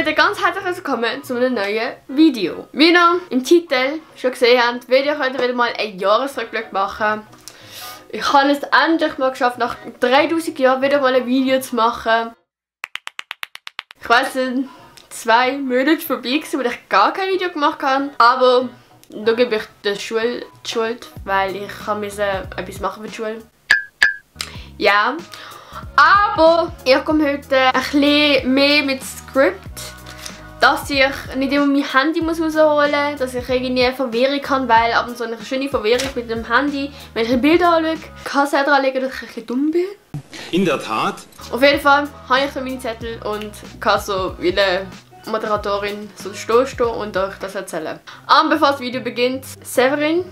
wieder ganz herzlich willkommen zu einem neuen Video. Wie ihr im Titel schon gesehen habt, werde ich heute wieder mal einen Jahresrückblick machen. Ich habe es endlich mal geschafft, nach 3000 Jahren wieder mal ein Video zu machen. Ich weiss, es sind 2 Monate vorbei, wo ich gar kein Video gemacht habe. Aber da gebe ich der Schule die Schuld, weil ich etwas machen für die Schule. Ja. Aber ich komme heute ein bisschen mehr mit Skript, dass ich nicht immer mein Handy rausholen muss, dass ich irgendwie Verwirrung habe, weil ab und zu eine schöne Verwirrung mit dem Handy, wenn ich ein Bild anschaue, kann es auch daran liegen, dass ich ein bisschen dumm bin. In der Tat. Auf jeden Fall habe ich so meinen Zettel und kann so wie eine Moderatorin so stehen und euch das erzählen. Aber bevor das Video beginnt, Severin,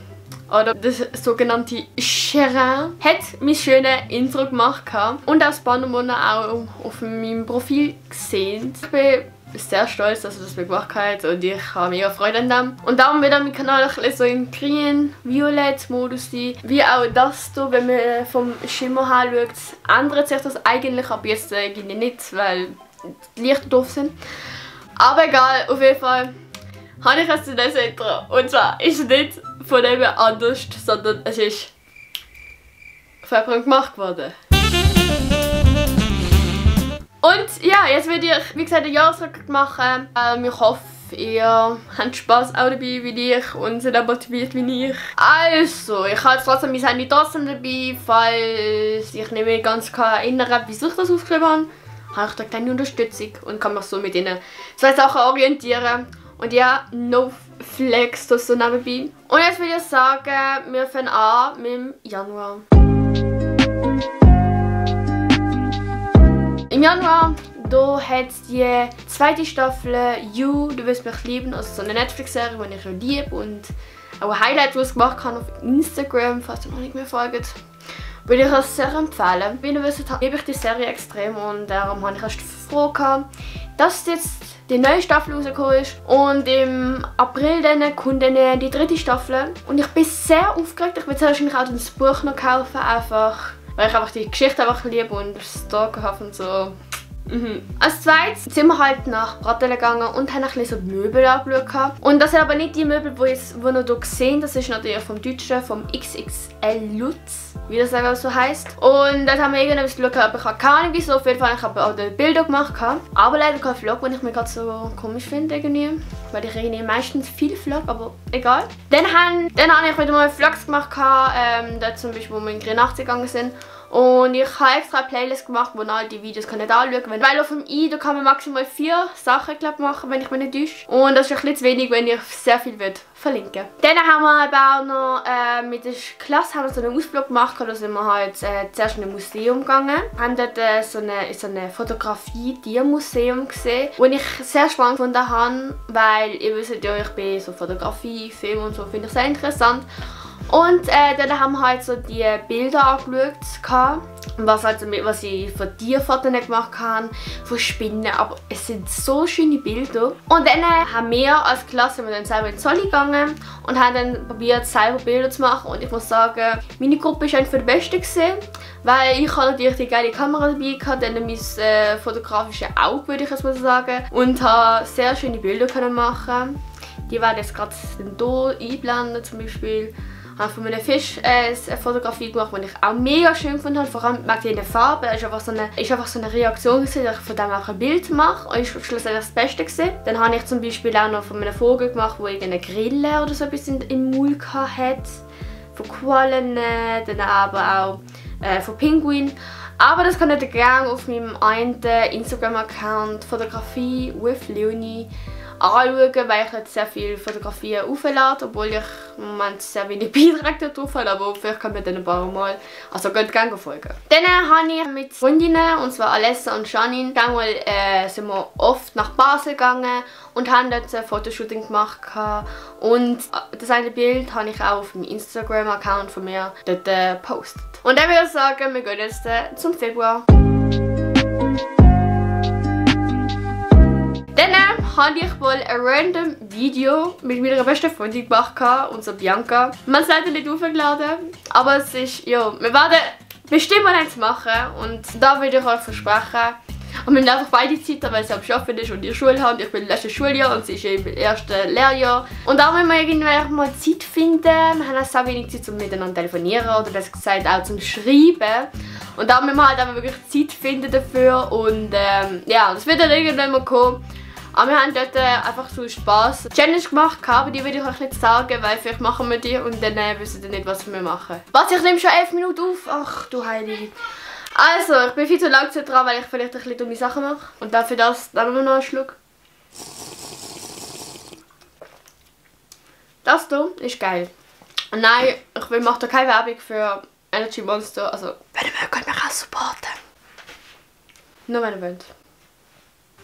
oder das sogenannte Cherin, hat mein schönes Intro gemacht und auch ein paar Monate auch auf meinem Profil gesehen. Ich bin sehr stolz, dass er das gemacht hat und ich habe mega Freude an dem. Und darum wird mein Kanal ein bisschen so im grün-violett-Modus sein. Wie auch das hier, wenn man vom Schimmer her schaut, ändert sich das eigentlich ab jetzt irgendwie nicht, weil die Lichter doof sind. Aber egal, auf jeden Fall habe ich jetzt das Intro. Und zwar ist es nicht von dem anders, sondern es ist von jemandem gemacht worden. Und ja, jetzt werde ich, wie gesagt, einen Jahresrückblick machen. Ich hoffe, ihr habt Spass auch dabei wie ich und seid auch motiviert wie ich. Also, ich habe jetzt trotzdem mein Handy dabei, falls ich nicht mehr ganz erinnern kann, wieso ich das aufgeschrieben habe. Habe ich da kleine Unterstützung und kann mich so mit diesen 2 Sachen orientieren. Und ja, no flex, das so nebenbei. Und jetzt würde ich sagen, wir fangen an mit dem Januar. Im Januar da hat es die 2. Staffel You, du wirst mich lieben, also so eine Netflix-Serie, die ich liebe und auch ein Highlight, das ich gemacht habe auf Instagram, falls ihr noch nicht mehr folgt. Würde ich das sehr empfehlen. Wie ihr wisst, liebe ich die Serie extrem und darum habe ich erst froh gehabt, dass jetzt die neue Staffel rausgekommen ist. Und im April dann kommt dann die 3. Staffel. Und ich bin sehr aufgeregt. Ich will jetzt wahrscheinlich auch das Buch noch kaufen, einfach, weil ich einfach die Geschichte einfach liebe und das Stalker habe und so. Als zweites sind wir halt nach Brattelen gegangen und haben ein bisschen so die Möbel angeschaut. Und das sind aber nicht die Möbel, die ihr hier seht. Das ist natürlich vom Deutschen, vom XXL Lutz, wie das auch so heisst. Und dort haben wir irgendwas geschaut, aber ich habe keine Ahnung wieso. Auf jeden Fall habe ich auch die Bilder gemacht. Aber leider kein Vlog, den ich mir gerade so komisch finde irgendwie. Weil ich irgendwie meistens viel Vlog, aber egal. Dann habe ich wieder mal Vlogs gemacht, dort zum Beispiel, wo wir in Grenach gegangen sind. Und ich habe extra eine Playlist gemacht, wo ihr all die Videos anschauen könnt. Weil auf dem da kann man maximal 4 Sachen machen, wenn ich mich nicht täusche. Und das ist ein bisschen zu wenig, wenn ich sehr viel verlinken will. Dann haben wir aber auch noch mit der Klasse so einen Ausflug gemacht. Da sind wir halt zuerst in ein Museum gegangen. Wir haben dort so ein Fotografie-Tiermuseum gesehen, das ich sehr spannend gefunden habe. Weil ihr wisst ja, ich bin so Fotografie, Film und so, finde ich sehr interessant. Und dann haben wir halt so die Bilder angeschaut, was ich von Tierfotos gemacht habe, von Spinnen, aber es sind so schöne Bilder. Und dann haben wir als Klasse dann selber in Zolli gegangen und haben dann probiert, selber Bilder zu machen. Und ich muss sagen, meine Gruppe war eigentlich die beste gewesen, weil ich natürlich die geile Kamera dabei hatte, dann mein fotografisches Auge, würde ich jetzt mal sagen, und habe sehr schöne Bilder machen. Die werden jetzt gerade hier einblenden zum Beispiel. Ich habe von einem Fisch eine Fotografie gemacht, die ich auch mega schön gefunden habe. Vor allem mit den Farben. Es war einfach so eine Reaktion, dass ich von dem auch ein Bild mache. Und es war schlussendlich das Beste gewesen. Dann habe ich zum Beispiel auch noch von einem Vogel gemacht, der eine Grille oder so etwas im Mund hatte. Von Quallen, dann aber auch von Pinguinen. Aber das könnt ihr gerne auf meinem einen Instagram-Account Fotografie with Leonie anschauen, weil ich jetzt sehr viele Fotografien auflade, obwohl ich im Moment sehr wenig Beiträge darauf habe, aber vielleicht können wir dann ein paar Mal, also könnt ihr gerne folgen. Dann habe ich mit Freundinnen, und zwar Alessa und Janine, sind wir oft nach Basel gegangen und haben dort ein Fotoshooting gemacht. Und das eine Bild habe ich auch auf dem Instagram-Account von mir dort gepostet. Und dann würde ich sagen, wir gehen jetzt zum Februar. Dann habe ich wohl ein random Video mit meiner besten Freundin gemacht, unserer Bianca. Man hat es leider nicht hochgeladen, aber es ist, ja, wir werden bestimmt mal eins machen und da würde ich euch versprechen. Und wir haben einfach beide Zeiten, weil sie am Arbeiten ist und ihre Schule hat. Ich bin im letzten Schuljahr und sie ist im ersten Lehrjahr. Und da müssen wir irgendwie mal Zeit finden. Wir haben auch sehr wenig Zeit, um miteinander zu telefonieren oder besser gesagt auch zum Schreiben. Und da müssen wir halt auch wirklich Zeit finden dafür. Und ja, das wird dann irgendwann mal kommen. Aber wir haben dort einfach so Spass Challenge gemacht, aber die will ich euch nicht sagen, weil vielleicht machen wir die und dann wissen wir nicht, was wir machen. Was, ich nehme schon 11 Minuten auf? Ach du Heilige. Also, ich bin viel zu langsam dran, weil ich vielleicht ein bisschen dumme Sachen mache. Und dafür das, dann wir noch einen Schluck. Das hier ist geil. Und nein, ich mache da keine Werbung für Energy Monster. Also, wenn ihr wollt, könnt ihr mich auch supporten. Nur wenn ihr wollt.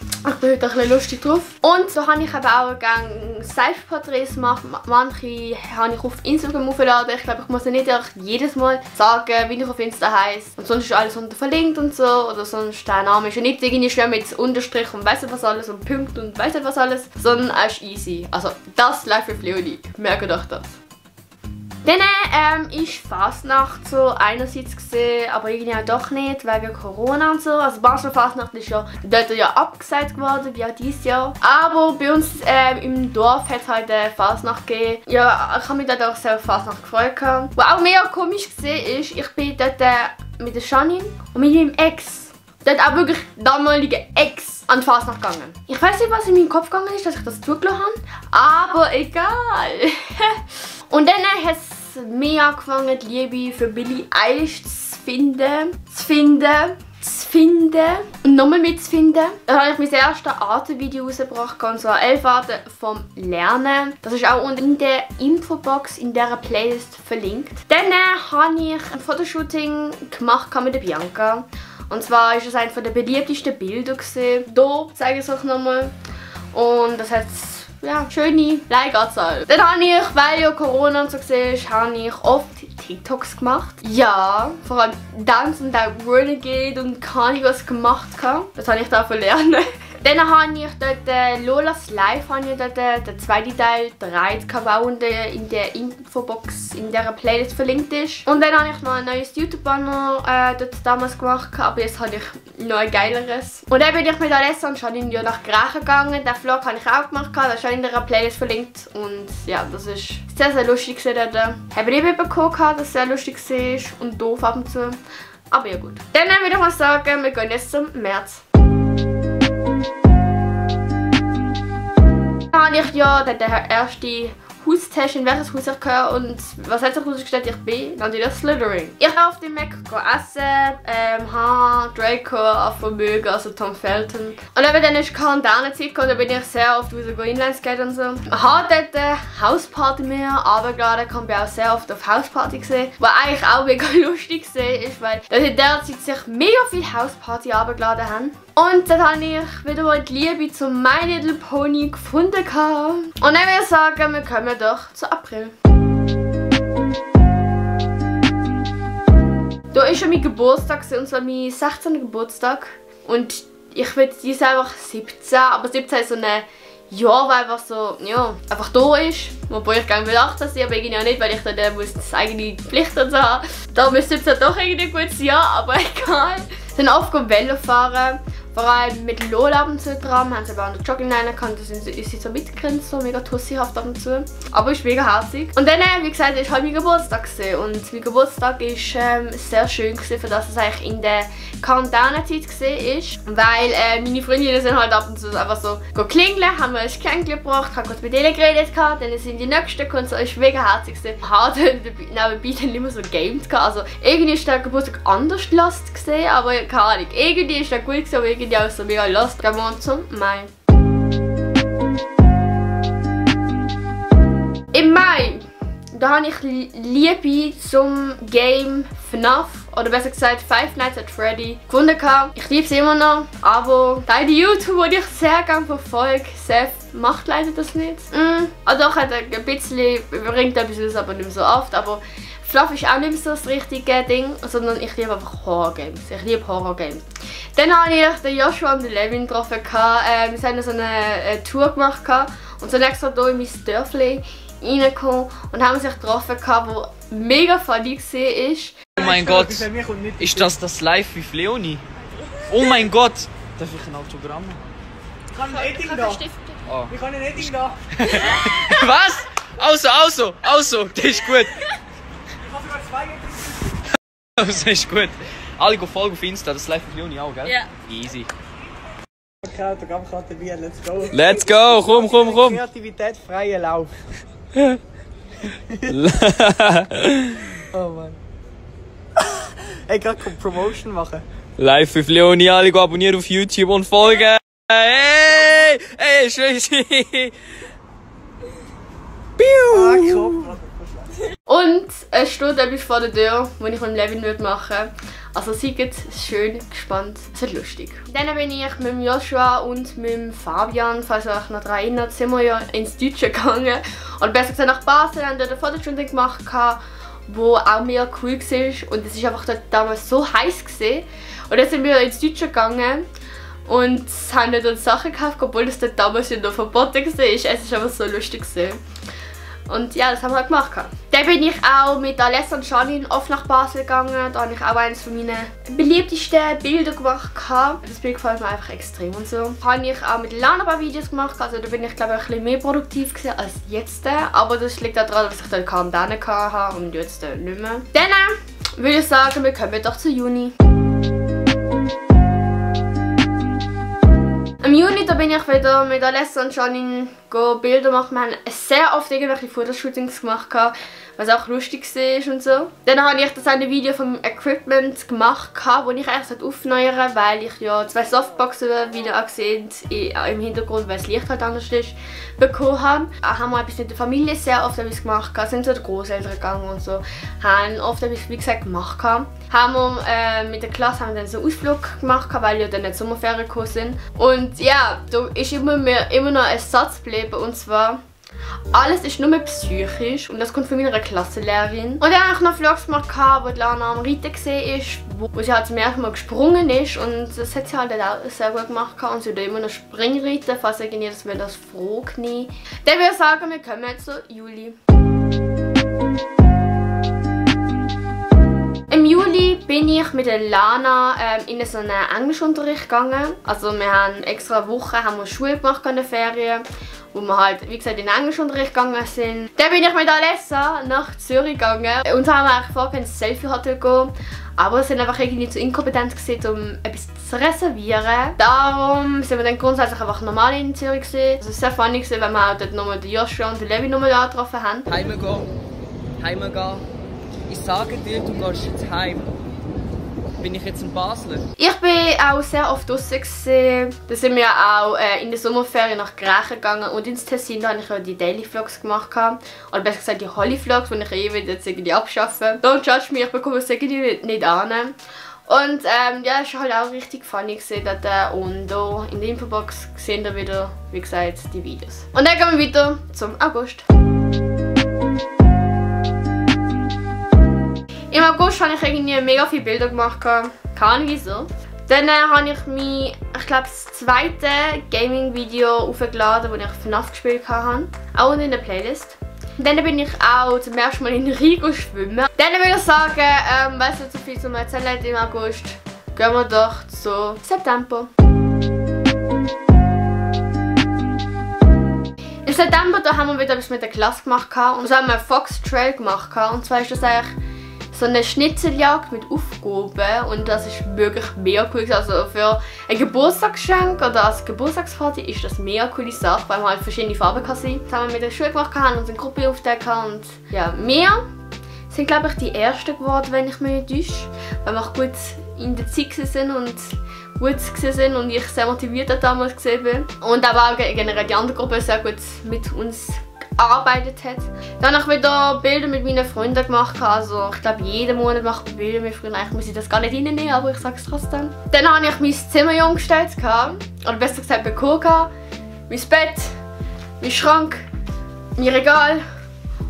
Ich bin heute ein bisschen lustig drauf. Und so habe ich eben auch gerne Selbstporträts gemacht. Manche habe ich auf Instagram aufgeladen. Ich glaube, ich muss ja nicht jedes Mal sagen, wie ich auf Insta heisse. Und sonst ist alles unter verlinkt und so. Oder sonst der Name ist ja nicht irgendwie schwer mit Unterstrich und weiss nicht was alles und Punkt und weiss nicht was alles. Sondern er ist easy. Also das Live with Leonie. Merkt euch das. Dann ist Fasnacht so einerseits gesehen, aber irgendwie auch doch nicht, wegen Corona und so. Also Basel Fasnacht ist ja dort ja abgesagt worden, wie auch dieses Jahr. Aber bei uns im Dorf hat es halt Fasnacht gegeben. Ja, ich habe mich dort auch sehr auf Fasnacht gefreut. Was auch mega komisch gesehen ist, ich bin dort mit der Janine und mit meinem Ex, dort auch wirklich damalige Ex, an die Fasnacht gegangen. Ich weiß nicht, was in meinem Kopf gegangen ist, dass ich das zugelassen habe, aber egal. Und dann hat es mir angefangen, die Liebe für Billie Eilish zu finden und nochmal mitzufinden. Dann habe ich mein erstes Artenvideo rausgebracht, und zwar 11 Arten vom Lernen. Das ist auch unten in der Infobox in dieser Playlist verlinkt. Dann habe ich ein Fotoshooting gemacht mit der Bianca. Und zwar ist es eines der beliebtesten Bilder gesehen. Hier zeige ich es euch nochmal. Und das hat ja, schöne Like-Anzahl. Dann habe ich, weil ja Corona und so war, habe ich oft TikToks gemacht. Ja, vor allem Dance und auch Renegade und keine Ahnung was gemacht. Das habe ich davon lernen. Dann habe ich dort Lolas Live, den zweiten Teil gedreht, der unten in der Infobox in dieser Playlist verlinkt ist. Und dann habe ich noch ein neues YouTube-Banner dort damals gemacht, aber jetzt habe ich noch ein geileres. Und dann bin ich mit Alessa und Janine ja nach Grächen gegangen. Den Vlog habe ich auch gemacht, das ist auch in dieser Playlist verlinkt. Und ja, das ist sehr, sehr lustig dort. Habe ich bekommen, dass es sehr lustig war und doof ab und zu. Aber ja gut. Dann würde ich mal sagen, wir gehen jetzt zum März. Dann habe ich ja den ersten Haustest, in welches Haus ich gehöre und was hat sich herausgestellt, ich bin natürlich Slytherin. Ich habe auf dem Mac essen, habe Draco Vermögen, also Tom Felton. Und eben dann ist Quarantänezeit und da bin ich sehr oft raus Inlineskaten und so. Ich habe dort eine Hausparty mehr runtergeladen, ich habe auch sehr oft auf Hausparty gesehen, was eigentlich auch mega lustig ist, weil in der Zeit sich mega viele Hausparty runtergeladen haben. Und dann habe ich wieder mal die Liebe zu My Little Pony gefunden. Und dann würde ich sagen, wir kommen doch zu April. Da ist schon mein Geburtstag, und zwar mein 16. Geburtstag. Und ich will dieses einfach 17, aber 17 ist so ein Jahr, weil einfach so, ja, einfach da ist. Wobei ich gerne will 18 sein, aber irgendwie auch nicht, weil ich dann muss das eigene Pflichten so haben. Da müsste 17 doch irgendwie ein gutes Jahr, aber egal. Dann oft Velo fahren. Vor allem mit Lola ab und zu dran, wir haben sie aber auch noch Jogging reingekommen, da ist sie so mitgegrinst, so mega tussihaft ab und zu. Aber ist mega herzig. Und dann, wie gesagt, ist halt mein Geburtstag gewesen. Und mein Geburtstag ist sehr schön gewesen, für das es eigentlich in der Quarantänezeit war. Weil meine Freundinnen sind halt ab und zu einfach so klingeln, haben mir ein Geschenk gebracht, haben kurz mit denen geredet, dann sind die nächsten gekommen, so ist mega herzig gewesen. Ich habe nebenbei dann immer so gamed, also irgendwie ist der Geburtstag anders lost gewesen, aber keine Ahnung. Irgendwie ist der gut gewesen, aber irgendwie auch so mega lost. Gehen wir zum Mai. Im Mai, da habe ich Liebe zum Game FNAF, oder besser gesagt Five Nights at Freddy, gefunden. Ich liebe es immer noch, aber die YouTuber, die ich sehr gerne verfolge, Seth macht leider das nicht. Also doch, hat ein bisschen, bringt etwas, aber nicht mehr so oft, aber FNAF ist auch nicht mehr so das richtige Ding, sondern ich liebe einfach Horror-Games. Ich liebe Horror-Games. Dann habe ich den Joshua und den Levin getroffen. Wir haben so eine Tour gemacht und sind extra hier in mein Dörfli reingekommen und haben sich getroffen, wo mega funny war. Oh mein Gott, ist das Live with Leonie? Oh mein Gott, Darf ich ein Autogramm? Ich kann ein Edding da. Oh. Ich kann ein Edding da. Was? Also, das ist gut. Ich habe sogar 2 Eddings. Das ist gut. Alle gehen folgen auf Insta, das läuft auf Leonie auch, gell? Ja. Easy. Okay, Autogrammkarte dabei, let's go. Let's go, komm. Kreativität, freier Lauf. Oh Mann. Ey, gerade Promotion machen. Live with Leonie, alle gehen abonnieren auf YouTube und folgen. Hey, schön. Ah, komm. Und es steht etwas vor der Tür, das ich mit Levin machen würde. Also seid schön gespannt. Es wird lustig. Dann bin ich mit Joshua und mit Fabian, falls ihr euch noch daran erinnert, sind wir ja ins Deutsche gegangen. Oder besser gesagt nach Basel, haben dort eine Fotostunde gemacht, wo auch mega cool war. Und es war einfach dort damals so heiß gewesen. Und dann sind wir ins Deutsche gegangen und haben dort Sachen gekauft, obwohl das dort damals noch verboten war. Es war einfach so lustig gewesen. Und ja, das haben wir gemacht. Dann bin ich auch mit Alessa und Janine oft nach Basel gegangen. Da habe ich auch eines von meinen beliebtesten Bilder gemacht. Das Bild gefällt mir einfach extrem und so. Habe ich auch mit Lana ein paar Videos gemacht. Also da bin ich glaube ich ein bisschen mehr produktiv gewesen als jetzt. Aber das liegt auch daran, dass ich dann Quarantäne hatte und jetzt nicht mehr. Dann würde ich sagen, wir kommen doch zu Juni. Im Juni da bin ich wieder mit Alessa und Janine Bilder machen. Wir haben sehr oft irgendwelche Fotoshootings gemacht, was auch lustig war und so. Dann habe ich das eine Video vom Equipment gemacht, das ich eigentlich aufnehmen sollte, weil ich ja 2 Softboxen, wie ihr auch seht, im Hintergrund, weil das Licht halt anders ist, bekommen habe. Haben wir etwas mit der Familie sehr oft etwas gemacht, sind zu den Großeltern gegangen und so. Haben oft etwas, wie gesagt, gemacht. Haben wir mit der Klasse haben wir dann so einen Ausflug gemacht, weil ja dann nicht Sommerferien gekommen sind. Und ja, da ist immer noch ein Satz geblieben, und zwar: alles ist nur psychisch, und das kommt von meiner Klassenlehrerin. Und dann habe ich noch Vlogs gemacht, wo die Lana am Reiten gesehen ist, wo sie halt zum ersten Mal gesprungen ist, und das hat sie halt auch sehr gut gemacht und sie hat immer noch Springreiten, falls irgendwie das will, das Frohknie. Dann würde ich sagen, wir kommen jetzt zu Juli. Im Juli bin ich mit der Lana in so einen Englischunterricht gegangen. Also wir haben extra eine Woche Schule gemacht in den Ferien, wo wir halt, wie gesagt, in den Englischunterricht gegangen sind. Dann bin ich mit Alessa nach Zürich gegangen und haben eigentlich vorher ins Selfie-Hotel gehen. Aber wir sind einfach irgendwie zu inkompetent gewesen, um etwas zu reservieren. Darum sind wir dann grundsätzlich einfach normal in Zürich gewesen. Also es war sehr funny, weil wir auch dort nochmal den Joshua und den Levi nochmal angetroffen haben. Heimgehen. Ich sage dir, du gehst jetzt heim. Bin ich jetzt in Basel? Ich bin auch sehr oft draußen gewesen. Da sind wir auch in der Sommerferien nach Grächen gegangen und ins Tessin. Da habe ich ja die Daily Vlogs gemacht. Oder besser gesagt die Holly Vlogs, die ich jetzt irgendwie abschaffe. Don't judge me, ich bekomme es irgendwie nicht an. Und ja, es war halt auch richtig funny gewesen dort. Und hier in der Infobox sehen wir wieder, wie gesagt, die Videos. Und dann gehen wir weiter zum August. Im August habe ich irgendwie mega viele Bilder gemacht. Keine Ahnung wieso. Dann habe ich mein, ich glaube, das zweite Gaming-Video aufgeladen, wo ich FNAF gespielt habe. Auch in der Playlist. Dann bin ich auch zum ersten Mal in Rigo schwimmen. Dann würde ich sagen, weil es nicht so viel zu erzählen hat im August, gehen wir doch zu September. Im September da haben wir wieder etwas mit der Klasse gemacht. Und so haben wir einen Fox Trail gemacht. Und zwar ist das eigentlich so eine Schnitzeljagd mit Aufgaben, und das ist wirklich mega cool. Also für ein Geburtstagsgeschenk oder als Geburtstagsparty ist das eine mega coole Sache, weil man halt verschiedene Farben kann sein. Das haben wir mit der Schule gemacht und unsere Gruppe aufgedeckt. Und ja, wir sind glaube ich die Ersten geworden, wenn ich mich nicht täusche, weil wir auch gut in der Zeit sind und gut sind und ich sehr motiviert damals gesehen bin. Und aber auch generell die andere Gruppe sehr gut mit uns gearbeitet hat. Dann habe ich wieder Bilder mit meinen Freunden gemacht. Also ich glaube, jeden Monat mache ich Bilder mit Freunden. Eigentlich muss ich das gar nicht reinnehmen, aber ich sage es trotzdem. Dann habe ich mein Zimmer umgestellt. Oder besser gesagt bekommen. Mein Bett, mein Schrank, mein Regal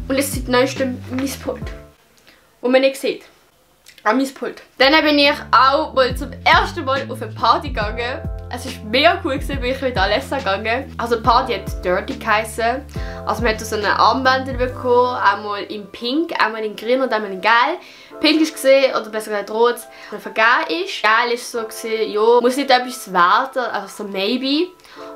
und jetzt seit neuestem mein Pult. Wo man nicht sieht. An mein Pult. Dann bin ich auch mal zum ersten Mal auf eine Party gegangen. Es war mega cool, bin ich mit Alessa gegangen. Also die Party hat Dirty geheißen. Also man hat so eine Armbänder bekommen, einmal in Pink, einmal in Grün und einmal in Gelb. pink ist gesehen, oder besser gesagt rot, vergeben ist. Geil ist so gesehen, ja, muss nicht etwas werden, also so maybe.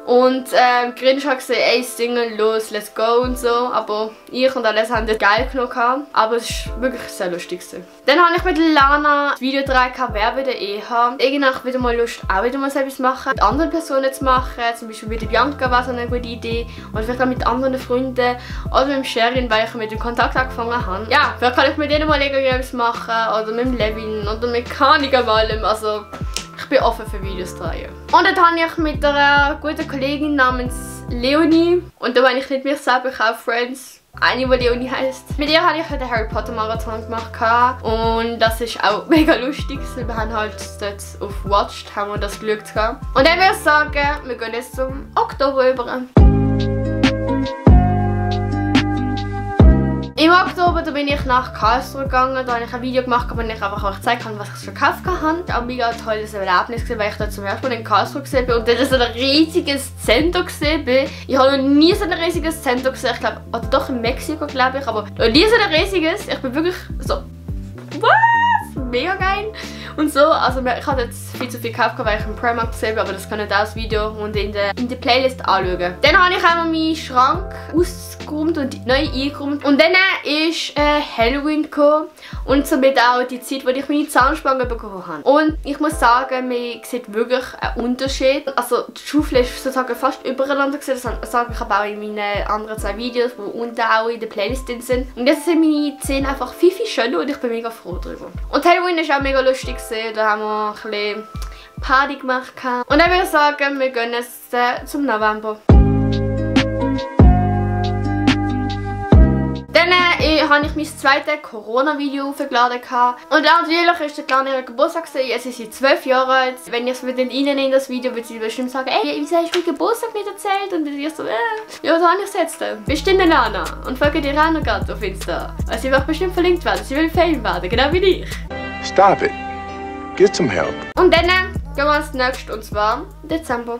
Und grün ist halt gesehen, ey, Single, los, let's go und so. Aber ich und alles haben das geil genug gehabt. Aber es war wirklich sehr lustig gewesen. Dann habe ich mit Lana das Video gedreht, wer wieder hat. Irgendwie wieder mal Lust, auch wieder mal so etwas machen. Mit anderen Personen zu machen. Zum Beispiel mit Bianca war so eine gute Idee. Oder vielleicht auch mit anderen Freunden. Oder mit dem Sherin, weil ich mit dem Kontakt angefangen habe. Ja, vielleicht kann ich mit denen mal irgendwas machen. Oder mit dem Levin. Oder mit Kanika allem. Also, ich bin offen für Videos drehen. Und dann habe ich mit einer guten Kollegin namens Leonie, und da meine ich nicht mich selber, ich habe auch Friends, eine, die Leonie heisst. Mit ihr habe ich den Harry Potter Marathon gemacht und das ist auch mega lustig. Wir haben halt dort auf Watched haben wir das geschaut. Und dann würde ich sagen, wir gehen jetzt zum Oktober über. Im Oktober da bin ich nach Karlsruhe gegangen, da habe ich ein Video gemacht, wo ich einfach auch gezeigt habe, was ich schon gekauft habe. Das war auch ein mega tolles Erlebnis, weil ich da zum ersten Mal in Karlsruhe gesehen bin und dann so ein riesiges Center gesehen bin. Ich habe noch nie so ein riesiges Center gesehen, ich glaube, oder doch in Mexiko glaube ich, aber noch nie so ein riesiges. Ich bin wirklich so, was? Mega geil. Und so, also ich habe jetzt viel zu viel gekauft, weil ich im Primark gesehen habe, aber das kann ich auch das Video und in der Playlist anschauen. Dann habe ich einmal meinen Schrank ausgeräumt und neu eingeräumt. Und dann ist Halloween gekommen und somit auch die Zeit, wo ich meine Zahnspange bekommen habe. Und ich muss sagen, man sieht wirklich einen Unterschied. Also die Schaufel ist sozusagen fast übereinander gesehen. Das sage ich aber auch in meinen anderen 2 Videos, die unten auch in der Playlist drin sind. Und jetzt sind meine Zähne einfach viel, viel schöner und ich bin mega froh darüber. Und Halloween ist auch mega lustig. Da haben wir ein bisschen Party gemacht. Und dann würde ich sagen, wir gehen jetzt zum November. Dann habe ich mein zweites Corona-Video hochgeladen. Und natürlich ist der kleine Geburtstag. Jetzt ist sie 12 Jahre alt. Wenn ich es mit Ihnen in das Video würde sie bestimmt sagen, ey, wieso hast du meinen Geburtstag nicht erzählt? Und ich so, ja, was habe ich jetzt denn? Bestimmt Lana. Und folge dir auch noch gerade auf Insta. Weil sie wird bestimmt verlinkt werden. Sie will Fame werden, genau wie ich. Stop it. Get some help. Und dann gehen wir ans nächste, und zwar Dezember.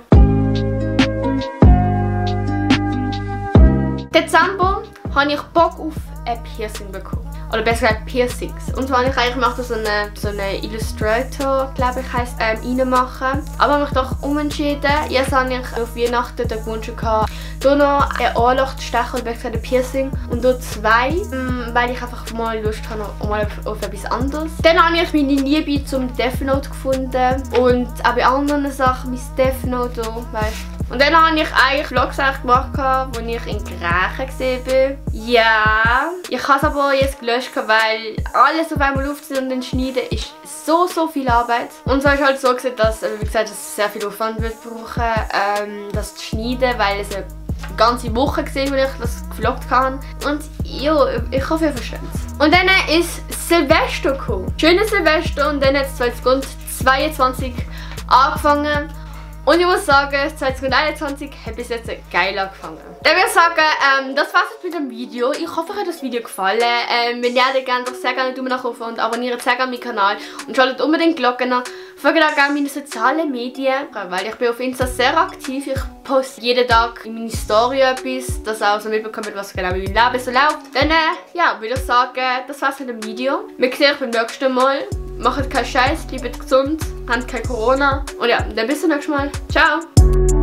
Dezember habe ich Bock auf ein Piercing bekommen. Oder besser gesagt Piercings. Und zwar habe ich eigentlich gemacht, so eine Illustrator, glaube ich, heisst, reinmachen. Aber habe mich doch umentschieden. Jetzt habe ich auf Weihnachten den Wunsch gehabt, hier noch ein Ohrloch zu stechen, oder besser gesagt ein Piercing. Und hier 2, weil ich einfach mal Lust habe mal auf etwas anderes. Dann habe ich meine Liebe zum Death Note gefunden. Und auch bei anderen Sachen, mein Death Note hier, weißt du. Und dann habe ich eigentlich Vlogs gemacht, wo ich in Grächen gesehen bin. Ja, ich habe es aber jetzt gelöscht, weil alles auf einmal aufzunehmen und dann schneiden ist so viel Arbeit. Und so ist halt so gesehen, dass, wie gesagt, es sehr viel Aufwand wird brauchen, das zu schneiden, weil es eine ganze Woche gesehen, wo ich das gevloggt habe. Und ja, ich hoffe, ihr versteht es. Und dann ist Silvester gekommen. Schönes Silvester, und dann hat es 2022 angefangen. Und ich muss sagen, 2021 hat bis jetzt geil angefangen. Dann würde ich sagen, das war's jetzt mit dem Video. Ich hoffe, euch hat das Video gefallen. Wenn ja, dann gerne doch sehr gerne einen Daumen nach oben und abonniert sehr gerne meinen Kanal. Und schaltet unbedingt die Glocke an. Folgt auch gerne meine sozialen Medien, weil ich bin auf Insta sehr aktiv. Ich poste jeden Tag in meine Story etwas, dass ihr auch so mitbekommt, was genau in meinem Leben so läuft. Dann ja, würde ich sagen, das war's mit dem Video. Wir sehen uns beim nächsten Mal. Macht keinen Scheiß, bleibt gesund, habt kein Corona. Und ja, dann bis zum nächsten Mal. Ciao!